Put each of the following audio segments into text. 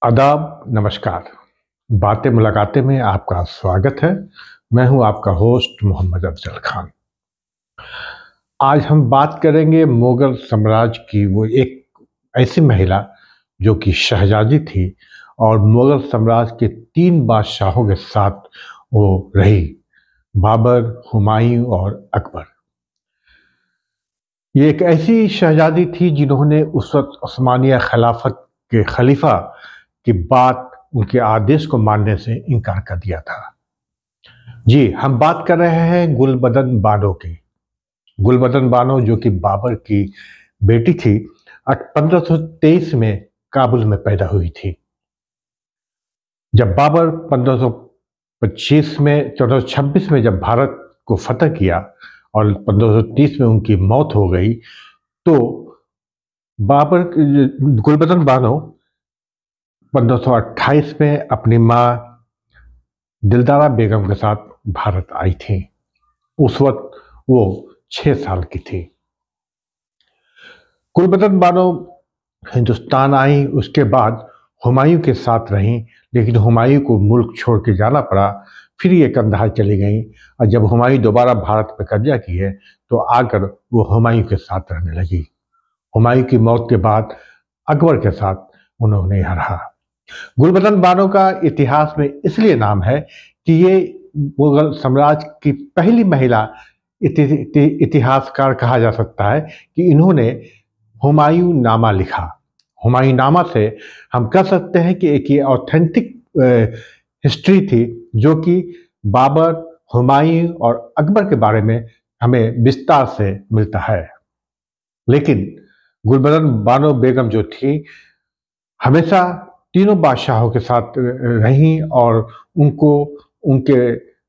आदाब, नमस्कार। बातें मुलाकातें में आपका स्वागत है। मैं हूं आपका होस्ट मोहम्मद अफजल खान। आज हम बात करेंगे मुगल साम्राज्य की वो एक ऐसी महिला जो कि शहजादी थी और मुगल साम्राज्य के 3 बादशाहों के साथ वो रही, बाबर, हुमायूं और अकबर। ये एक ऐसी शहजादी थी जिन्होंने उस वक्त उस्मानिया खिलाफत के खलीफा की बात, उनके आदेश को मानने से इनकार कर दिया था। जी, हम बात कर रहे हैं गुलबदन बानो की। गुलबदन बानो जो कि बाबर की बेटी थी, 1523 में काबुल में पैदा हुई थी। जब बाबर 1525 में 1426 में जब भारत को फतह किया और 1530 में उनकी मौत हो गई, तो बाबर गुलबदन बानो 1528 में अपनी माँ दिलदारा बेगम के साथ भारत आई थी। उस वक्त वो 6 साल की थी। गुलबदन बानो हिंदुस्तान आई, उसके बाद हुमायूं के साथ रहीं, लेकिन हुमायूं को मुल्क छोड़ के जाना पड़ा। फिर ये कंधार चली गई और जब हुमायूं दोबारा भारत पर कब्जा किए तो आकर वो हुमायूं के साथ रहने लगी। हुमायूं की मौत के बाद अकबर के साथ उन्होंने यहाँ रहा। गुलबदन बानो का इतिहास में इसलिए नाम है कि ये मुगल साम्राज्य की पहली महिला इतिहासकार कहा जा सकता है कि इन्होंने हुमायूं नामा लिखा। हुमायूं नामा से हम कह सकते हैं कि एक ये ऑथेंटिक हिस्ट्री थी जो कि बाबर, हुमायूं और अकबर के बारे में हमें विस्तार से मिलता है। लेकिन गुलबदन बानो बेगम जो थी, हमेशा तीनों बादशाहों के साथ रहीं और उनको उनके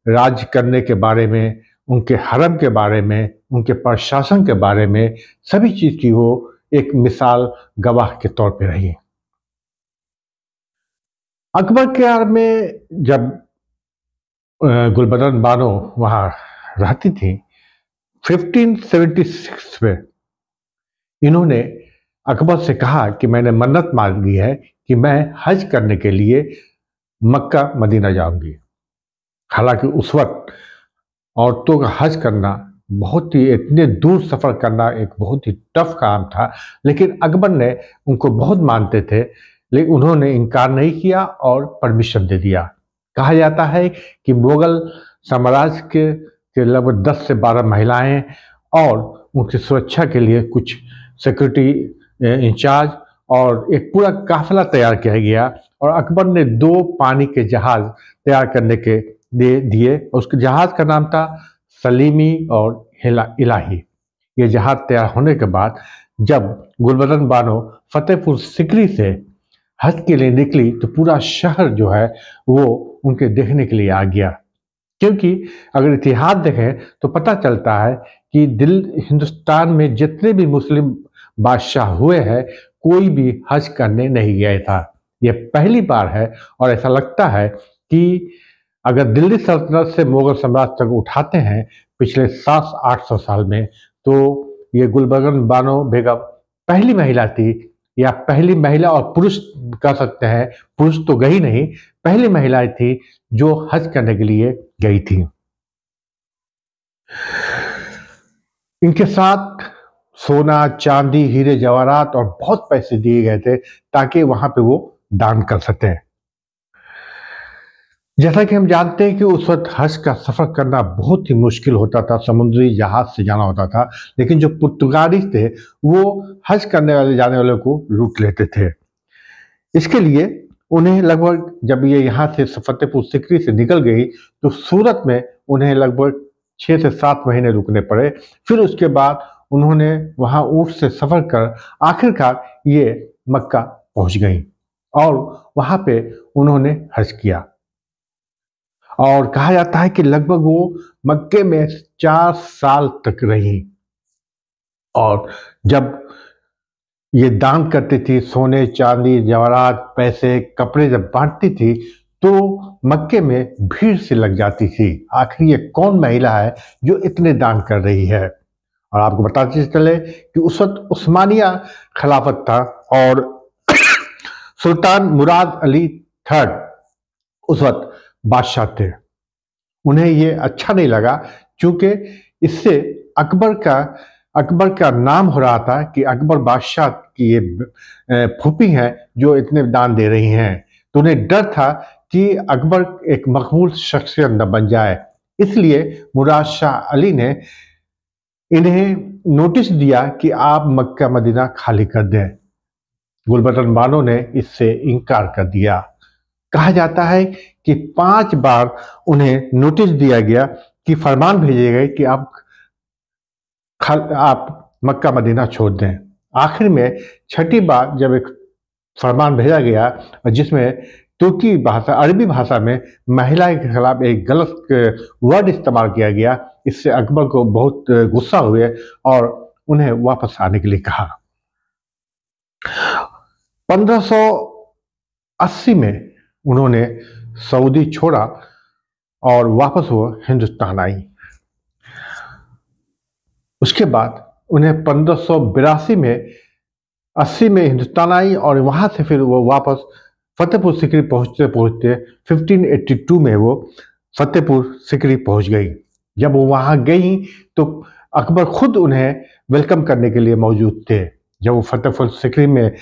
राज करने के बारे में, उनके हरम के बारे में, उनके प्रशासन के बारे में सभी चीज़ की वो एक मिसाल गवाह के तौर पे रही। अकबर के दौर में जब गुलबदन बानो वहाँ रहती थी, 1576 में इन्होंने अकबर से कहा कि मैंने मन्नत मांगी है कि मैं हज करने के लिए मक्का मदीना जाऊंगी। हालांकि उस वक्त औरतों का हज करना बहुत ही, इतने दूर सफ़र करना एक बहुत ही टफ काम था, लेकिन अकबर ने उनको बहुत मानते थे, लेकिन उन्होंने इनकार नहीं किया और परमिशन दे दिया। कहा जाता है कि मुगल साम्राज्य के लगभग 10 से 12 महिलाएं और उनकी सुरक्षा के लिए कुछ सिक्योरिटी इंचार्ज और एक पूरा काफिला तैयार किया गया और अकबर ने 2 पानी के जहाज तैयार करने के दे दिए। उसके जहाज का नाम था सलीमी और इलाही। ये जहाज तैयार होने के बाद जब गुलबदन बानो फतेहपुर सिकरी से हज के लिए निकली तो पूरा शहर जो है वो उनके देखने के लिए आ गया। क्योंकि अगर इतिहास देखें तो पता चलता है कि हिंदुस्तान में जितने भी मुस्लिम बादशाह हुए हैं, कोई भी हज करने नहीं गया था। ये पहली बार है और ऐसा लगता है कि अगर दिल्ली सल्तनत से मुगल साम्राज्य तक उठाते हैं पिछले 700-800 साल में, तो ये गुलबदन बानो बेगम पहली महिला थी, या पहली महिला और पुरुष कह सकते हैं, पुरुष तो गई नहीं, पहली महिला थी जो हज करने के लिए गई थी। इनके साथ सोना, चांदी, हीरे जवाहरात और बहुत पैसे दिए गए थे ताकि वहां पे वो दान कर सकें। जैसा कि हम जानते हैं कि उस वक्त हज का सफ़र करना बहुत ही मुश्किल होता था, समुद्री जहाज से जाना होता था, लेकिन जो पुर्तगाली थे वो हज करने वाले जाने वालों को लूट लेते थे। इसके लिए उन्हें लगभग, जब ये यहाँ से फतेहपुर सिकरी से निकल गई तो सूरत में उन्हें लगभग 6 से 7 महीने रुकने पड़े। फिर उसके बाद उन्होंने वहाँ ऊँट से सफ़र कर आखिरकार ये मक्का पहुँच गई और वहाँ पे उन्होंने हज किया। और कहा जाता है कि लगभग वो मक्के में 4 साल तक रही और जब ये दान करती थी, सोने, चांदी, जवाहरात, पैसे, कपड़े जब बांटती थी तो मक्के में भीड़ से लग जाती थी। आखिर ये कौन महिला है जो इतने दान कर रही है। और आपको बताते चले कि उस वक्त उस्मानिया खिलाफत था और सुल्तान मुराद अली थर्ड उस वक्त बादशाह थे। उन्हें ये अच्छा नहीं लगा, क्योंकि इससे अकबर का नाम हो रहा था कि अकबर बादशाह की ये फूफी हैं जो इतने दान दे रही हैं। तो उन्हें डर था कि अकबर एक मकबूल शख्सियत न बन जाए। इसलिए मुराद शाह अली ने इन्हें नोटिस दिया कि आप मक्का मदीना खाली कर दें। गुलबदन बानो ने इससे इनकार कर दिया। कहा जाता है कि 5 बार उन्हें नोटिस दिया गया कि फरमान भेजे गए कि आप मक्का मदीना छोड़ दें। आखिर में 6ठी बार जब एक फरमान भेजा गया जिसमें तुर्की भाषा अरबी भाषा में महिला के खिलाफ एक गलत वर्ड इस्तेमाल किया गया, इससे अकबर को बहुत गुस्सा हुए और उन्हें वापस आने के लिए कहा। 1580 में उन्होंने सऊदी छोड़ा और वापस वो हिंदुस्तान आई। उसके बाद उन्हें 1582 में 80 में हिंदुस्तान आई और वहाँ से फिर वो वापस फतेहपुर सिकरी पहुँचते पहुँचते 1582 में वो फतेहपुर सिकरी पहुँच गई। जब वो वहाँ गई तो अकबर खुद उन्हें वेलकम करने के लिए मौजूद थे। जब वो फतेहपुर सिकरी में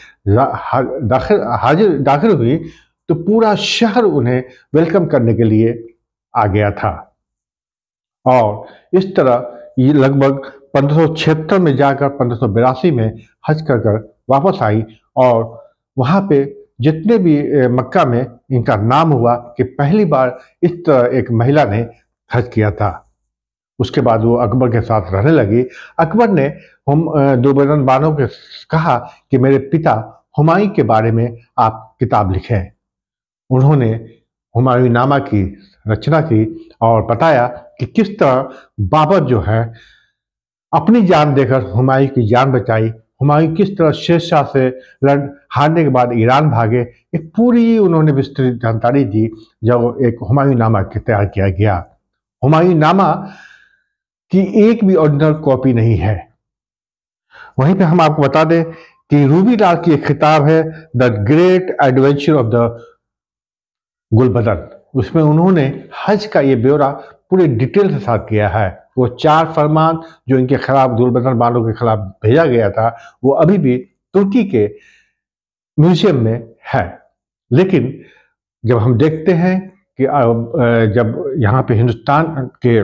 दाखिल हुई तो पूरा शहर उन्हें वेलकम करने के लिए आ गया था। और इस तरह ये लगभग 1576 में जाकर 1582 में हज कर वापस आई और वहाँ पे जितने भी मक्का में इनका नाम हुआ कि पहली बार इस तरह एक महिला ने हज किया था। उसके बाद वो अकबर के साथ रहने लगी। अकबर ने गुलबदन बानो के कहा कि मेरे पिता हुमायूं के बारे में आप किताब लिखें। उन्होंने हुमायूं नामा की रचना की और बताया कि किस तरह बाबर जो है अपनी जान देकर हुमायूं की जान बचाई, हुमायूं किस तरह शेरशाह से हारने के बाद ईरान भागे, एक पूरी उन्होंने विस्तृत जानकारी दी जब एक हुमायूं नामा तैयार किया गया। हुमायूं नामा की एक भी ओरिजिनल कॉपी नहीं है। वहीं पे हम आपको बता दें कि रूबी लाल की एक किताब है the great adventure of the Gulbadan. उसमें उन्होंने हज का ये ब्यौरा पूरे डिटेल के साथ किया है। वो 4 फरमान जो इनके खिलाफ गुलबदन बानो के खिलाफ भेजा गया था वो अभी भी तुर्की के म्यूजियम में है। लेकिन जब हम देखते हैं कि जब यहाँ पे हिंदुस्तान के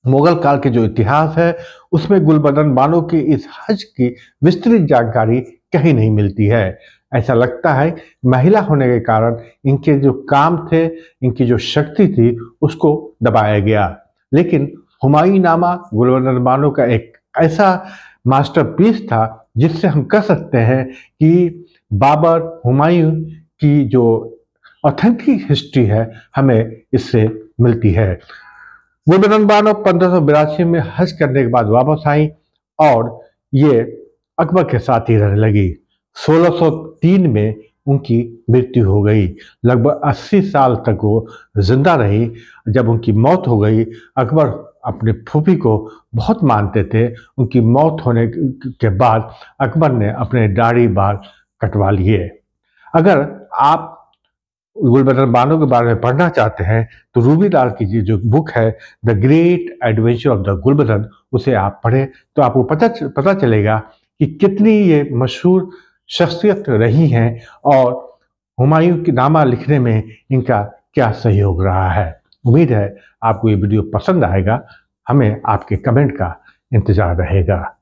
मुगल काल के जो इतिहास है उसमें गुलबदन बानो की इस हज की विस्तृत जानकारी कहीं नहीं मिलती है। ऐसा लगता है महिला होने के कारण इनके जो काम थे, इनकी जो शक्ति थी उसको दबाया गया। लेकिन हुमायूं नामा गुलबदन बानो का एक ऐसा मास्टरपीस था जिससे हम कह सकते हैं कि बाबर हुमायूं की जो ऑथेंटिक हिस्ट्री है हमें इससे मिलती है। गुलबदन बानो 1582 में हज करने के बाद वापस आई और ये अकबर के साथ ही रहने लगी। 1603 में उनकी मृत्यु हो गई। लगभग 80 साल तक वो जिंदा रही। जब उनकी मौत हो गई, अकबर अपने फूफी को बहुत मानते थे। उनकी मौत होने के बाद अकबर ने अपने दाढ़ी बाल कटवा लिए। अगर आप गुलबदन बानो के बारे में पढ़ना चाहते हैं तो रूबी लाल की जो बुक है the great adventure of the Gulbadan उसे आप पढ़ें तो आपको पता चलेगा कि कितनी ये मशहूर शख्सियत रही हैं और हुमायूं की नामा लिखने में इनका क्या सहयोग रहा है। उम्मीद है आपको ये वीडियो पसंद आएगा। हमें आपके कमेंट का इंतजार रहेगा।